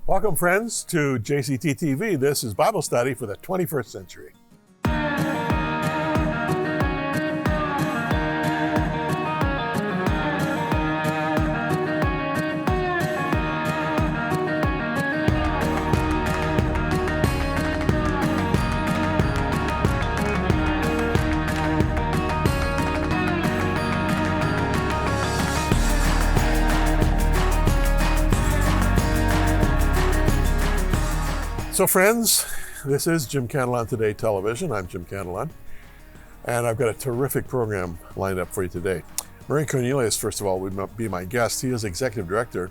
Welcome, friends, to JCT TV. This is Bible study for the 21st century. So friends, this is Jim Cantelon Today Television. I'm Jim Cantelon, and I've got a terrific program lined up for you today. Murray Cornelius, first of all, would be my guest. He is Executive Director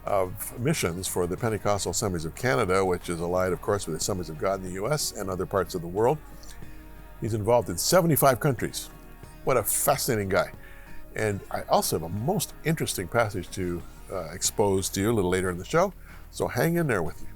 of Missions for the Pentecostal Assemblies of Canada, which is allied, of course, with the Assemblies of God in the U.S. and other parts of the world. He's involved in 75 countries. What a fascinating guy. And I also have a most interesting passage to expose to you a little later in the show, so hang in there with me.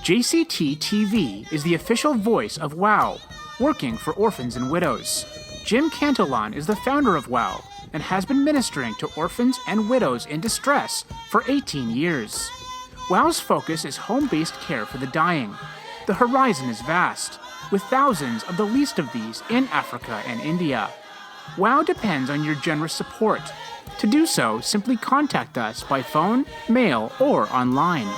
JCT TV is the official voice of WOW, working for orphans and widows. Jim Cantelon is the founder of WOW and has been ministering to orphans and widows in distress for 18 years. WOW's focus is home-based care for the dying. The horizon is vast, with thousands of the least of these in Africa and India. WOW depends on your generous support. To do so, simply contact us by phone, mail, or online.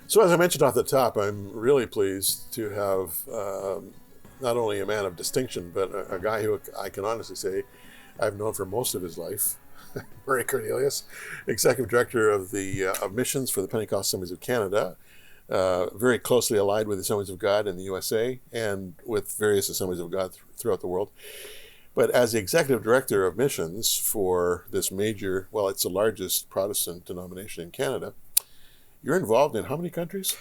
So as I mentioned off the top, I'm really pleased to have not only a man of distinction, but a guy who I can honestly say I've known for most of his life, Murray Cornelius, Executive Director of Missions for the Pentecostal Assemblies of Canada, very closely allied with the Assemblies of God in the USA and with various Assemblies of God throughout the world. But as the Executive Director of Missions for this major, well, it's the largest Protestant denomination in Canada, you're involved in how many countries?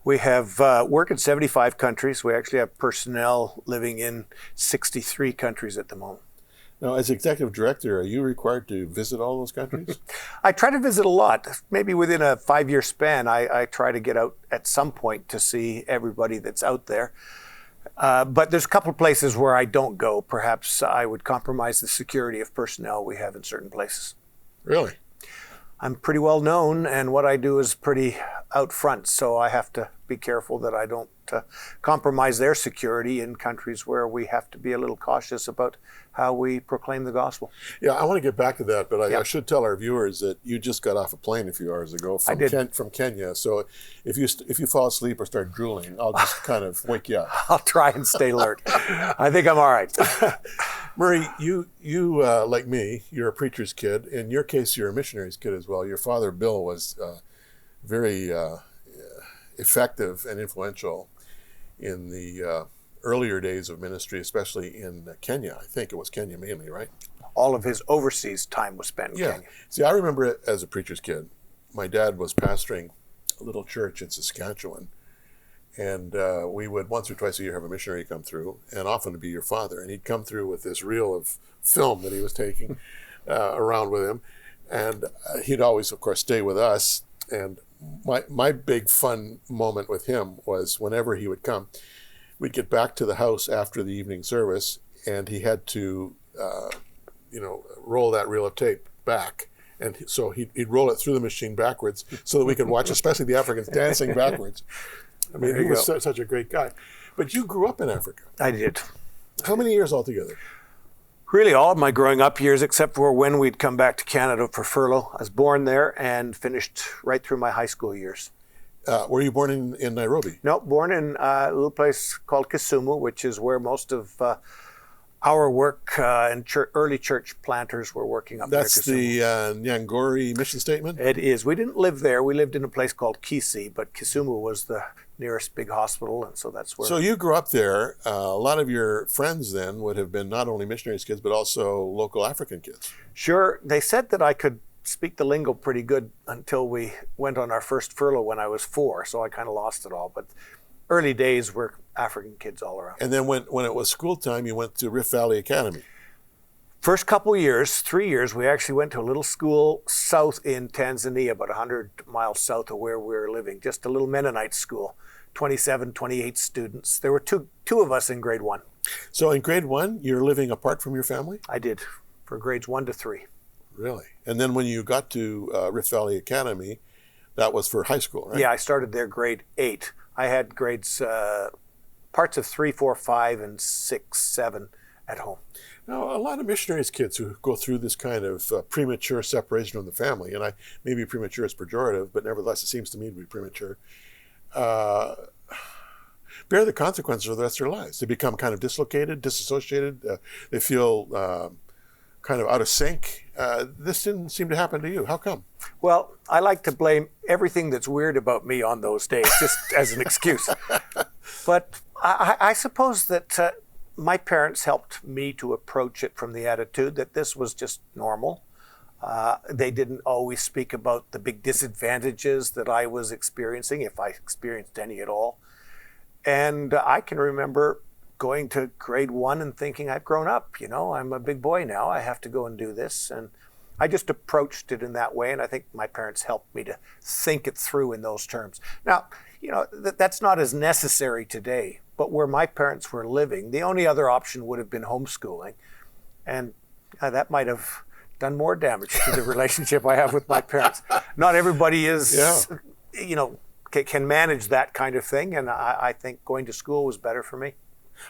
We have work in 75 countries. We actually have personnel living in 63 countries at the moment. Now, as Executive Director, are you required to visit all those countries? I try to visit a lot. Maybe within a 5-year span, I try to get out at some point to see everybody that's out there. But there's a couple of places where I don't go. Perhaps I would compromise the security of personnel we have in certain places. Really? I'm pretty well known, and what I do is pretty out front, so I have to be careful that I don't compromise their security in countries where we have to be a little cautious about how we proclaim the gospel. Yeah, I want to get back to that, but I should tell our viewers that you just got off a plane a few hours ago from Kenya. So if you fall asleep or start drooling, I'll just kind of wake you up. I'll try and stay alert. I think I'm all right. Murray, you like me, you're a preacher's kid. In your case, you're a missionary's kid as well. Your father, Bill, was very effective and influential in the earlier days of ministry, especially in Kenya. I think it was Kenya mainly, right? All of his overseas time was spent in Kenya. See, I remember it as a preacher's kid. My dad was pastoring a little church in Saskatchewan, and we would once or twice a year have a missionary come through, and often it'd be your father, and he'd come through with this reel of film that he was taking around with him, and he'd always, of course, stay with us. And my big fun moment with him was whenever he would come, we'd get back to the house after the evening service, and he had to, roll that reel of tape back. And so he'd roll it through the machine backwards so that we could watch, especially the Africans dancing backwards. I mean, he was such a great guy. But you grew up in Africa. I did. How many years altogether? Really all of my growing up years, except for when we'd come back to Canada for furlough. I was born there and finished right through my high school years. Were you born in Nairobi? No, born in a little place called Kisumu, which is where most of our work and early church planters were working up there. That's the Nyangori mission statement? It is. We didn't live there. We lived in a place called Kisi, but Kisumu was the nearest big hospital, and so that's where... So you grew up there. A lot of your friends then would have been not only missionaries' kids, but also local African kids. Sure. They said that I could speak the lingo pretty good until we went on our first furlough when I was 4, so I kind of lost it all. But early days were African kids all around. And then when it was school time, you went to Rift Valley Academy. First couple years, 3 years, we actually went to a little school south in Tanzania, about 100 miles south of where we were living, just a little Mennonite school, 27, 28 students. There were two of us in grade 1. So in grade 1, you're living apart from your family? I did, for grades 1 to 3. Really? And then when you got to Rift Valley Academy, that was for high school, right? Yeah, I started there grade 8. I had grades, parts of 3, 4, 5, and 6, 7 at home. Now, a lot of missionaries' kids who go through this kind of premature separation from the family, and maybe premature is pejorative, but nevertheless it seems to me to be premature, bear the consequences of the rest of their lives. They become kind of dislocated, disassociated. They feel kind of out of sync. This didn't seem to happen to you. How come? Well, I like to blame everything that's weird about me on those days, just as an excuse. But I suppose that my parents helped me to approach it from the attitude that this was just normal. They didn't always speak about the big disadvantages that I was experiencing, if I experienced any at all. And I can remember going to grade 1 and thinking, I've grown up, I'm a big boy now, I have to go and do this. And I just approached it in that way, and I think my parents helped me to think it through in those terms. Now, that's not as necessary today, but where my parents were living, the only other option would have been homeschooling, and that might have done more damage to the relationship I have with my parents. Not everybody is, can manage that kind of thing, and I think going to school was better for me.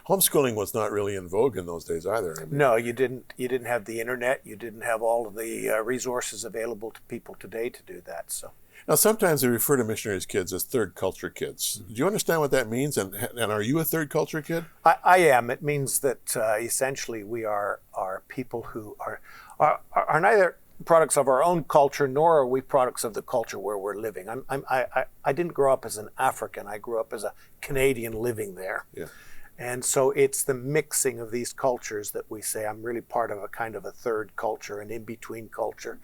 Homeschooling was not really in vogue in those days either. I mean, no, you didn't have the internet. You didn't have all of the resources available to people today to do that. So now, sometimes they refer to missionaries' kids as third culture kids. Do you understand what that means? And are you a third culture kid? I am. It means that essentially we are people who are neither products of our own culture, nor are we products of the culture where we're living. I didn't grow up as an African. I grew up as a Canadian living there. Yeah. And so it's the mixing of these cultures that we say I'm really part of a kind of a third culture, an in-between culture.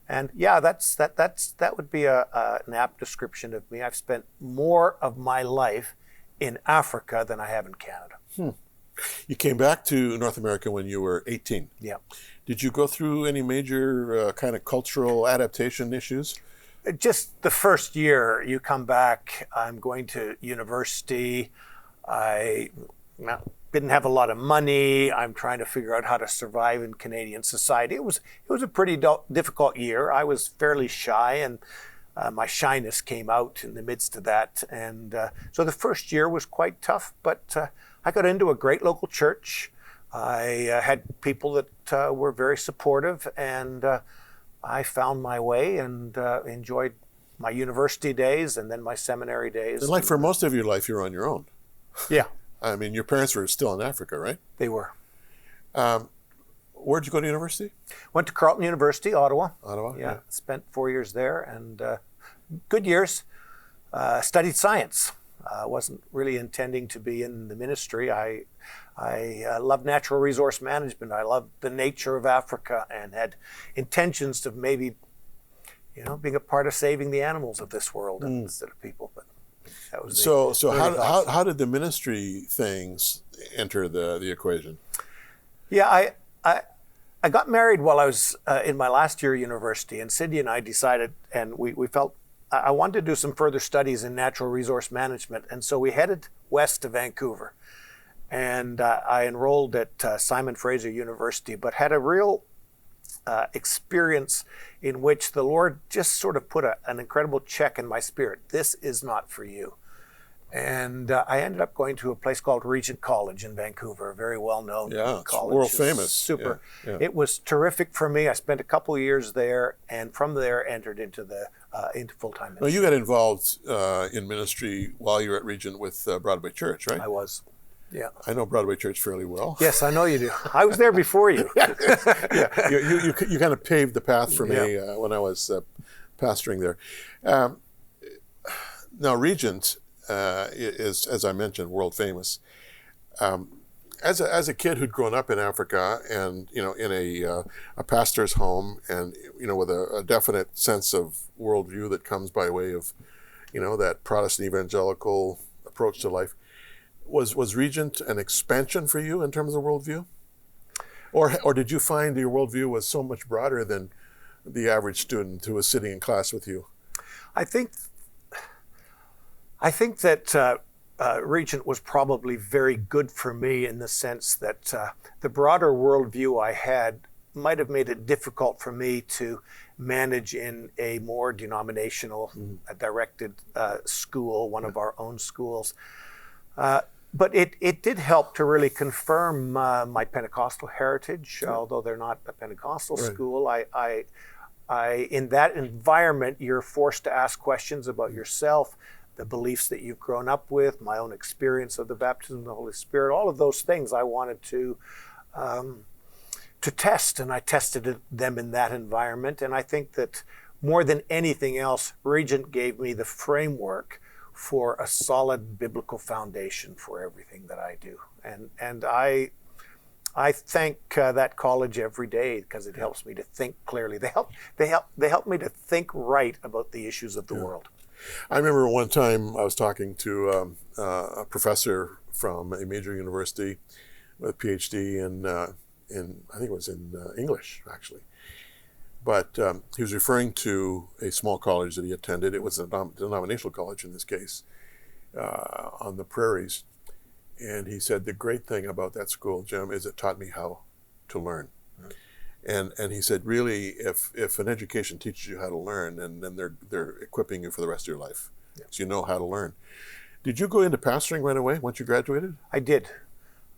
And yeah, that would be an apt description of me. I've spent more of my life in Africa than I have in Canada. You came back to North America when you were 18. Yeah. Did you go through any major kind of cultural adaptation issues? Just the first year you come back, I'm going to university. I didn't have a lot of money. I'm trying to figure out how to survive in Canadian society. It was a pretty difficult year. I was fairly shy, and my shyness came out in the midst of that. And so the first year was quite tough, but I got into a great local church. I had people that were very supportive, and I found my way and enjoyed my university days and then my seminary days. And like for most of your life, you're on your own. Yeah. I mean, your parents were still in Africa, right? They were. Where'd you go to university? Went to Carleton University, Ottawa. Ottawa? Yeah. Spent 4 years there, and good years. Studied science. Wasn't really intending to be in the ministry. I love natural resource management. I loved the nature of Africa and had intentions of maybe, being a part of saving the animals of this world instead of people. But that was so how did the ministry things enter the equation? Yeah, I got married while I was in my last year of university, and Cindy and I decided, and we felt I wanted to do some further studies in natural resource management, and so we headed west to Vancouver. And I enrolled at Simon Fraser University, but had a real experience in which the Lord just sort of put an incredible check in my spirit. This is not for you. And I ended up going to a place called Regent College in Vancouver, a very well-known college. World famous. Super. Yeah. It was terrific for me. I spent a couple of years there, and from there entered into into full-time ministry. Well, you got involved in ministry while you were at Regent with Broadway Church, right? I was. Yeah. I know Broadway Church fairly well. Yes, I know you do. I was there before you. You kind of paved the path for me when I was pastoring there. Now, Regent is, as I mentioned, world famous. As a kid who'd grown up in Africa and in a pastor's home and with a definite sense of worldview that comes by way of that Protestant evangelical approach to life, was Regent an expansion for you in terms of worldview, or did you find your worldview was so much broader than the average student who was sitting in class with you? I think that Regent was probably very good for me in the sense that the broader worldview I had might have made it difficult for me to manage in a more denominational directed school, one of our own schools. But it did help to really confirm my Pentecostal heritage, although they're not a Pentecostal school. I in that environment, you're forced to ask questions about yourself, the beliefs that you've grown up with, my own experience of the baptism of the Holy Spirit, all of those things I wanted to test, and I tested them in that environment. And I think that more than anything else, Regent gave me the framework for a solid biblical foundation for everything that I do. And I thank that college every day because it helps me to think clearly. They help me to think right about the issues of the world. I remember one time I was talking to a professor from a major university with a PhD in I think it was in English, actually. But he was referring to a small college that he attended. It was a denominational college in this case, on the prairies. And he said, the great thing about that school, Jim, is it taught me how to learn. And he said, really, if an education teaches you how to learn, and then they're equipping you for the rest of your life, so you know how to learn. Did you go into pastoring right away once you graduated? I did.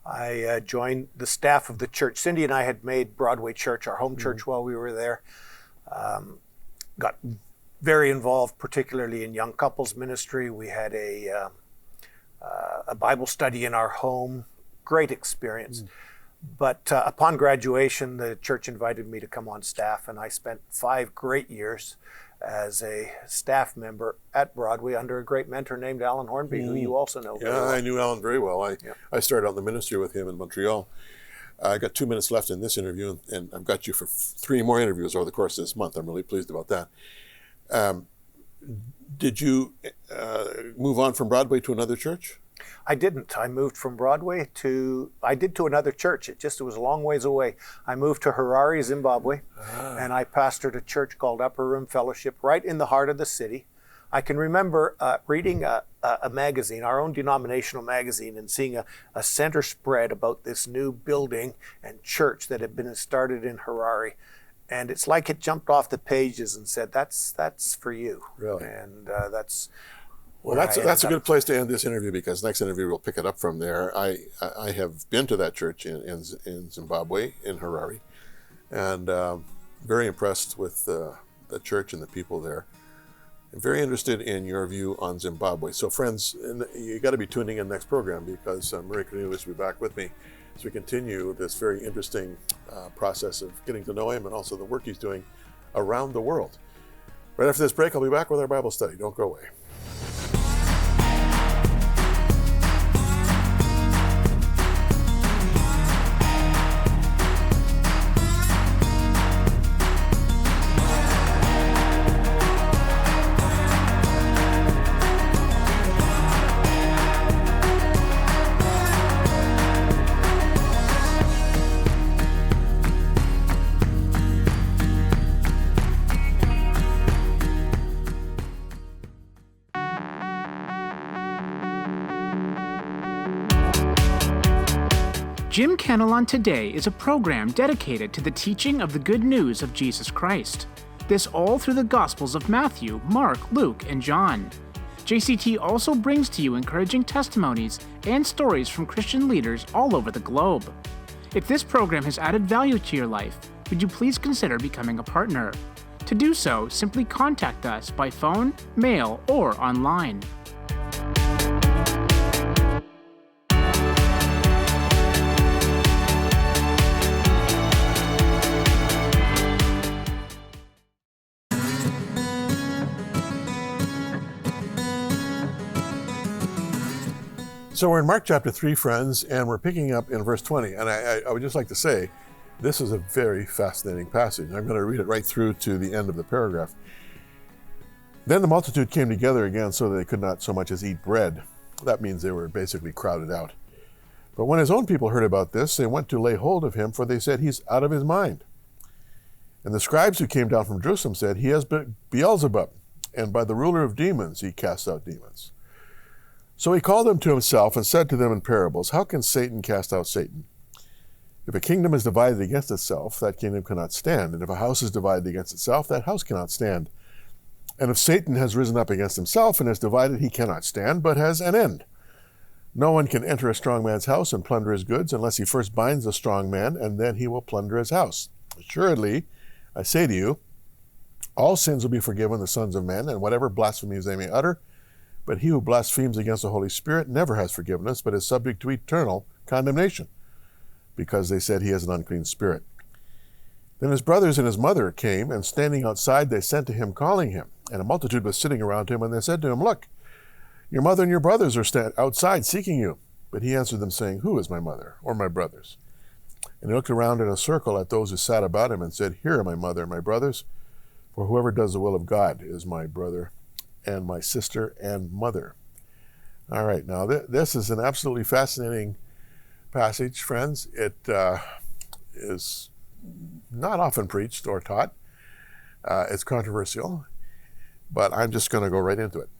I joined the staff of the church. Cindy and I had made Broadway Church our home church while we were there. Got very involved, particularly in young couples ministry. We had a Bible study in our home. Great experience. But upon graduation, the church invited me to come on staff, and I spent 5 great years as a staff member at Broadway under a great mentor named Alan Hornby, who you also know very well. I knew Alan very well. I started out in the ministry with him in Montreal. I got 2 minutes left in this interview, and I've got you for 3 more interviews over the course of this month. I'm really pleased about that. Did you move on from Broadway to another church? I didn't. I moved from Broadway to another church. It was a long ways away. I moved to Harare, Zimbabwe, and I pastored a church called Upper Room Fellowship right in the heart of the city. I can remember reading a magazine, our own denominational magazine, and seeing a center spread about this new building and church that had been started in Harare. And it's like it jumped off the pages and said, that's for you. Really? And that's... Well, that's a good place to end this interview, because next interview we'll pick it up from there. I have been to that church in Zimbabwe, in Harare, and very impressed with the church and the people there. I'm very interested in your view on Zimbabwe. So friends, you got to be tuning in next program, because Murray Cornelius will be back with me as we continue this very interesting process of getting to know him and also the work he's doing around the world. Right after this break, I'll be back with our Bible study. Don't go away. Jim Cantelon Today is a program dedicated to the teaching of the good news of Jesus Christ. This all through the Gospels of Matthew, Mark, Luke, and John. JCT also brings to you encouraging testimonies and stories from Christian leaders all over the globe. If this program has added value to your life, would you please consider becoming a partner? To do so, simply contact us by phone, mail, or online. So we're in Mark chapter 3, friends, and we're picking up in verse 20. And I would just like to say, this is a very fascinating passage. I'm going to read it right through to the end of the paragraph. Then the multitude came together again so that they could not so much as eat bread. That means they were basically crowded out. But when his own people heard about this, they went to lay hold of him, for they said, he's out of his mind. And the scribes who came down from Jerusalem said, he has Beelzebub, and by the ruler of demons he casts out demons. So he called them to himself and said to them in parables, how can Satan cast out Satan? If a kingdom is divided against itself, that kingdom cannot stand. And if a house is divided against itself, that house cannot stand. And if Satan has risen up against himself and is divided, he cannot stand, but has an end. No one can enter a strong man's house and plunder his goods unless he first binds the strong man, and then he will plunder his house. Assuredly, I say to you, all sins will be forgiven the sons of men, and whatever blasphemies they may utter. But he who blasphemes against the Holy Spirit never has forgiveness, but is subject to eternal condemnation, because they said he has an unclean spirit. Then his brothers and his mother came, and standing outside they sent to him, calling him. And a multitude was sitting around him, and they said to him, look, your mother and your brothers are outside seeking you. But he answered them, saying, who is my mother or my brothers? And he looked around in a circle at those who sat about him, and said, here are my mother and my brothers, for whoever does the will of God is my brother and my sister and mother. All right, now this is an absolutely fascinating passage, friends. It is not often preached or taught. It's controversial, but I'm just going to go right into it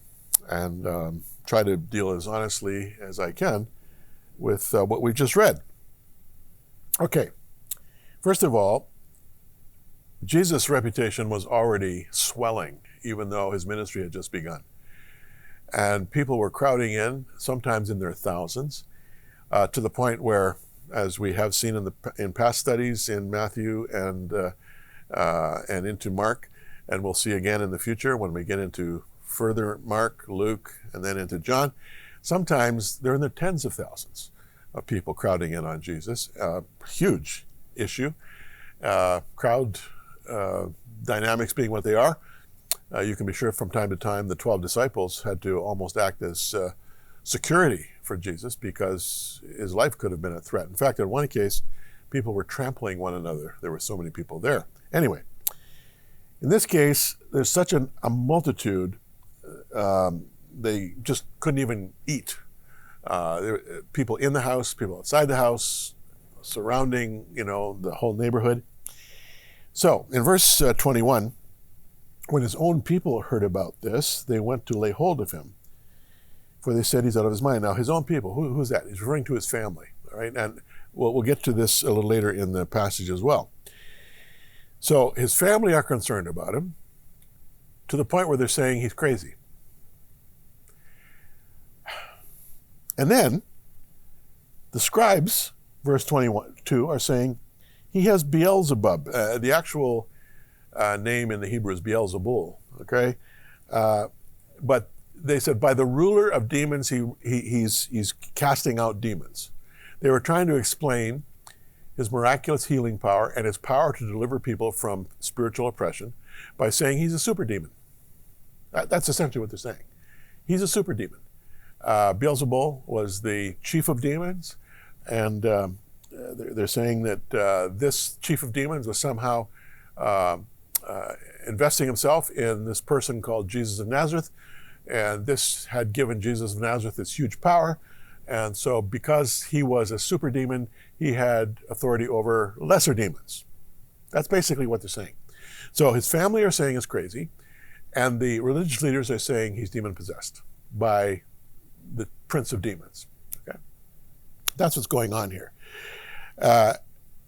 and try to deal as honestly as I can with what we've just read. Okay, first of all, Jesus' reputation was already swelling, even though his ministry had just begun. And people were crowding in, sometimes in their thousands, to the point where, as we have seen in past studies in Matthew and into Mark, and we'll see again in the future when we get into further Mark, Luke, and then into John, sometimes they're in the tens of thousands of people crowding in on Jesus. Huge issue. Crowd dynamics being what they are, you can be sure from time to time the 12 disciples had to almost act as security for Jesus because his life could have been a threat. In fact, in one case, people were trampling one another. There were so many people there. Anyway, in this case, there's such a multitude, they just couldn't even eat. There were people in the house, people outside the house, surrounding, the whole neighborhood. So in verse 21, when his own people heard about this, they went to lay hold of him, for they said he's out of his mind. Now, his own people, who's that? He's referring to his family, all right? And we'll get to this a little later in the passage as well. So his family are concerned about him to the point where they're saying he's crazy. And then the scribes, verse 22, are saying he has Beelzebub. The actual name in the Hebrew is Beelzebul, okay? But they said by the ruler of demons, he's casting out demons. They were trying to explain his miraculous healing power and his power to deliver people from spiritual oppression by saying he's a super demon. That's essentially what they're saying. He's a super demon. Beelzebul was the chief of demons, and they're saying that this chief of demons was somehow investing himself in this person called Jesus of Nazareth, and this had given Jesus of Nazareth this huge power. And so because he was a super demon, he had authority over lesser demons. That's basically what they're saying. So his family are saying it's crazy, and the religious leaders are saying he's demon-possessed by the prince of demons. Okay, that's what's going on here.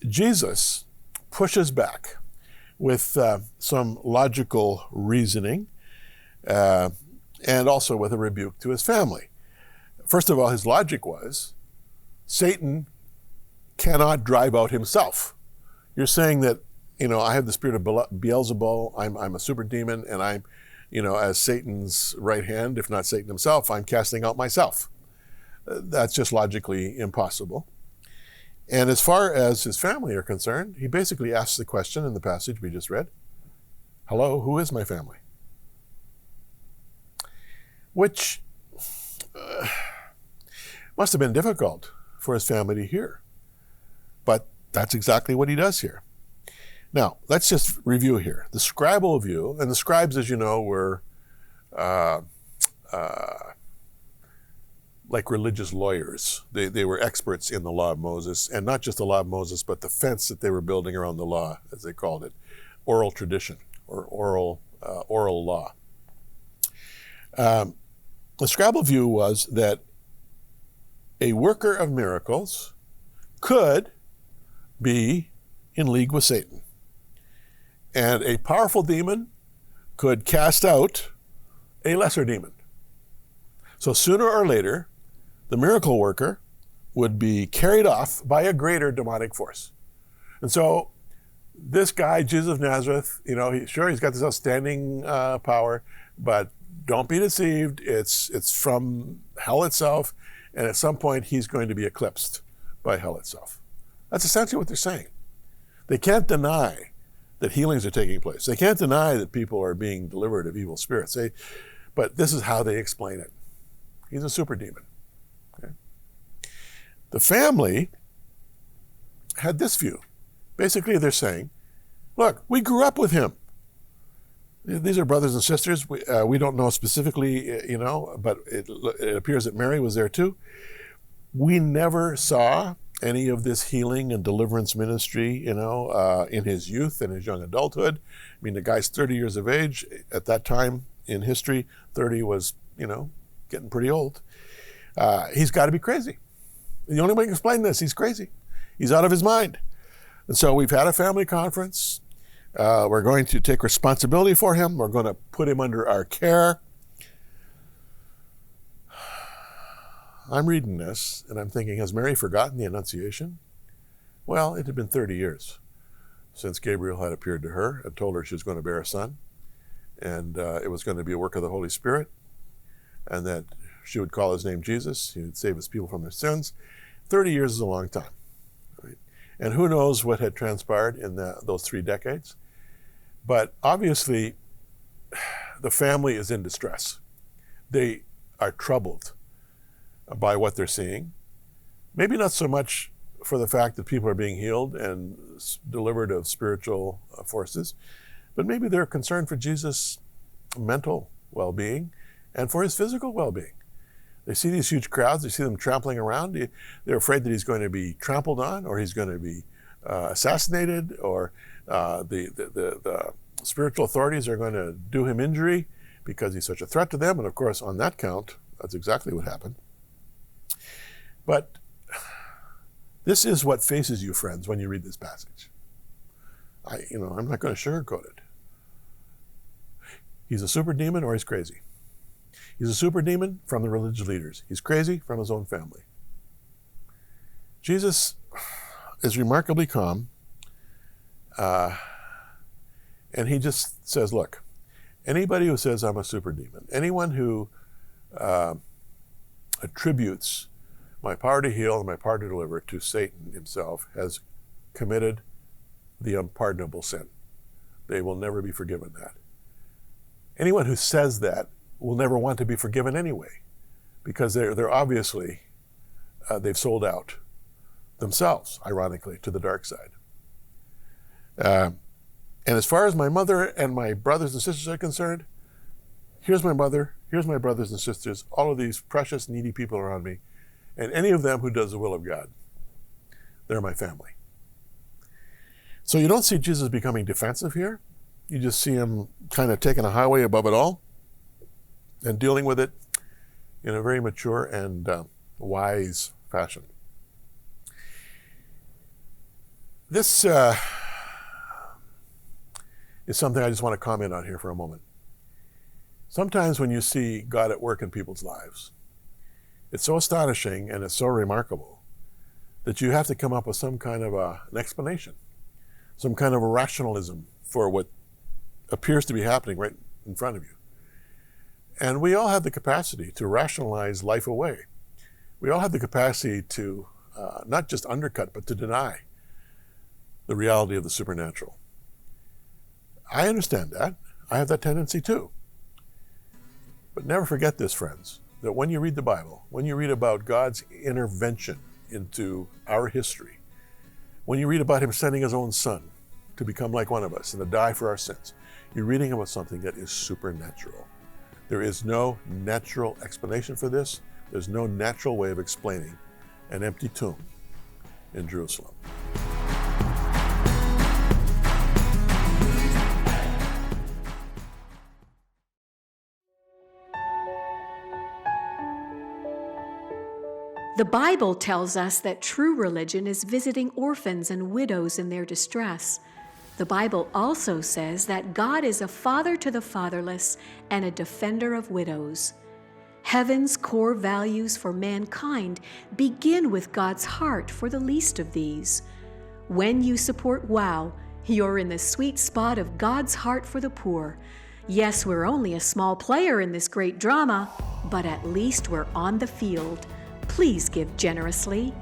Jesus pushes back with some logical reasoning and also with a rebuke to his family. First of all, his logic was, Satan cannot drive out himself. You're saying that, I have the spirit of Beelzebul, I'm a super demon, and I'm, as Satan's right hand, if not Satan himself, I'm casting out myself. That's just logically impossible. And as far as his family are concerned, he basically asks the question in the passage we just read, hello, who is my family? Which must have been difficult for his family to hear. But that's exactly what he does here. Now, let's just review here. The scribal view, and the scribes, as you know, were like religious lawyers. They were experts in the law of Moses, and not just the law of Moses, but the fence that they were building around the law, as they called it, oral tradition or oral law. The scribal view was that a worker of miracles could be in league with Satan. And a powerful demon could cast out a lesser demon. So sooner or later, the miracle worker would be carried off by a greater demonic force. And so this guy, Jesus of Nazareth, he's got this outstanding power, but don't be deceived. It's from hell itself, and at some point he's going to be eclipsed by hell itself. That's essentially what they're saying. They can't deny that healings are taking place. They can't deny that people are being delivered of evil spirits. But this is how they explain it. He's a super demon. Okay? The family had this view. Basically, they're saying, look, we grew up with him. These are brothers and sisters. We don't know specifically, but it appears that Mary was there too. We never saw any of this healing and deliverance ministry, in his youth and his young adulthood. I mean, the guy's 30 years of age. At that time in history, 30 was, getting pretty old. He's got to be crazy. The only way to explain this, he's crazy. He's out of his mind. And so we've had a family conference. We're going to take responsibility for him. We're going to put him under our care. I'm reading this and I'm thinking, has Mary forgotten the Annunciation? Well, it had been 30 years since Gabriel had appeared to her and told her she was going to bear a son, and it was going to be a work of the Holy Spirit, and that she would call his name Jesus. He would save his people from their sins. 30 years is a long time. Right? And who knows what had transpired in those 3 decades. But obviously, the family is in distress. They are troubled by what they're seeing. Maybe not so much for the fact that people are being healed and delivered of spiritual forces, but maybe they're concerned for Jesus' mental well-being and for his physical well-being. They see these huge crowds, they see them trampling around. They're afraid that he's going to be trampled on, or he's going to be assassinated, or the spiritual authorities are going to do him injury because he's such a threat to them. And of course, on that count, that's exactly what happened. But this is what faces you, friends, when you read this passage. I'm not going to sugarcoat it. He's a super demon or he's crazy. He's a super demon from the religious leaders. He's crazy from his own family. Jesus is remarkably calm, and he just says, look, anybody who says I'm a super demon, anyone who attributes my power to heal and my power to deliver to Satan himself has committed the unpardonable sin. They will never be forgiven that. Anyone who says that will never want to be forgiven anyway, because they're obviously, they've sold out themselves, ironically, to the dark side. And as far as my mother and my brothers and sisters are concerned, here's my mother, here's my brothers and sisters, all of these precious, needy people around me, and any of them who does the will of God. They're my family. So you don't see Jesus becoming defensive here. You just see him kind of taking a highway above it all and dealing with it in a very mature and wise fashion. This is something I just want to comment on here for a moment. Sometimes when you see God at work in people's lives, it's so astonishing and it's so remarkable that you have to come up with some kind of an explanation, some kind of a rationalism for what appears to be happening right in front of you. And we all have the capacity to rationalize life away. We all have the capacity to not just undercut, but to deny the reality of the supernatural. I understand that. I have that tendency too. But never forget this, friends, that when you read the Bible, when you read about God's intervention into our history, when you read about him sending his own son to become like one of us and to die for our sins, you're reading about something that is supernatural. There is no natural explanation for this. There's no natural way of explaining an empty tomb in Jerusalem. The Bible tells us that true religion is visiting orphans and widows in their distress. The Bible also says that God is a father to the fatherless and a defender of widows. Heaven's core values for mankind begin with God's heart for the least of these. When you support WOW, you're in the sweet spot of God's heart for the poor. Yes, we're only a small player in this great drama, but at least we're on the field. Please give generously.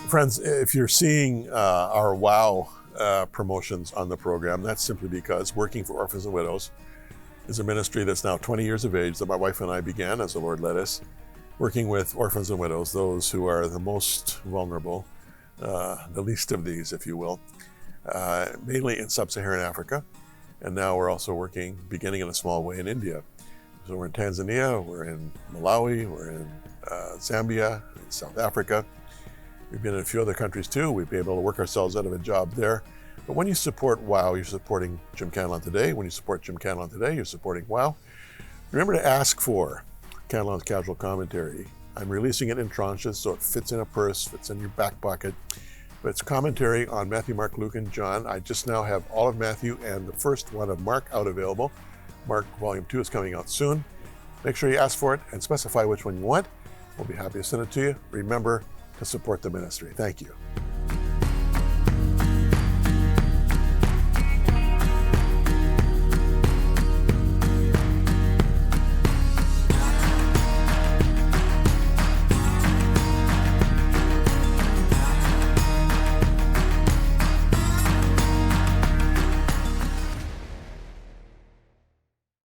Friends, if you're seeing our WOW promotions on the program, that's simply because Working for Orphans and Widows is a ministry that's now 20 years of age that my wife and I began as the Lord led us, working with orphans and widows, those who are the most vulnerable, the least of these, if you will, mainly in sub-Saharan Africa. And now we're also working, beginning in a small way, in India. So we're in Tanzania, we're in Malawi, we're in Zambia, in South Africa. We've been in a few other countries too. We've been able to work ourselves out of a job there. But when you support WOW, you're supporting Jim Cantelon Today. When you support Jim Cantelon Today, you're supporting WOW. Remember to ask for Cantelon's Casual Commentary. I'm releasing it in tranches, so it fits in a purse, fits in your back pocket. But it's commentary on Matthew, Mark, Luke, and John. I just now have all of Matthew and the first one of Mark out available. Mark Volume 2 is coming out soon. Make sure you ask for it and specify which one you want. We'll be happy to send it to you. Remember to support the ministry. Thank you.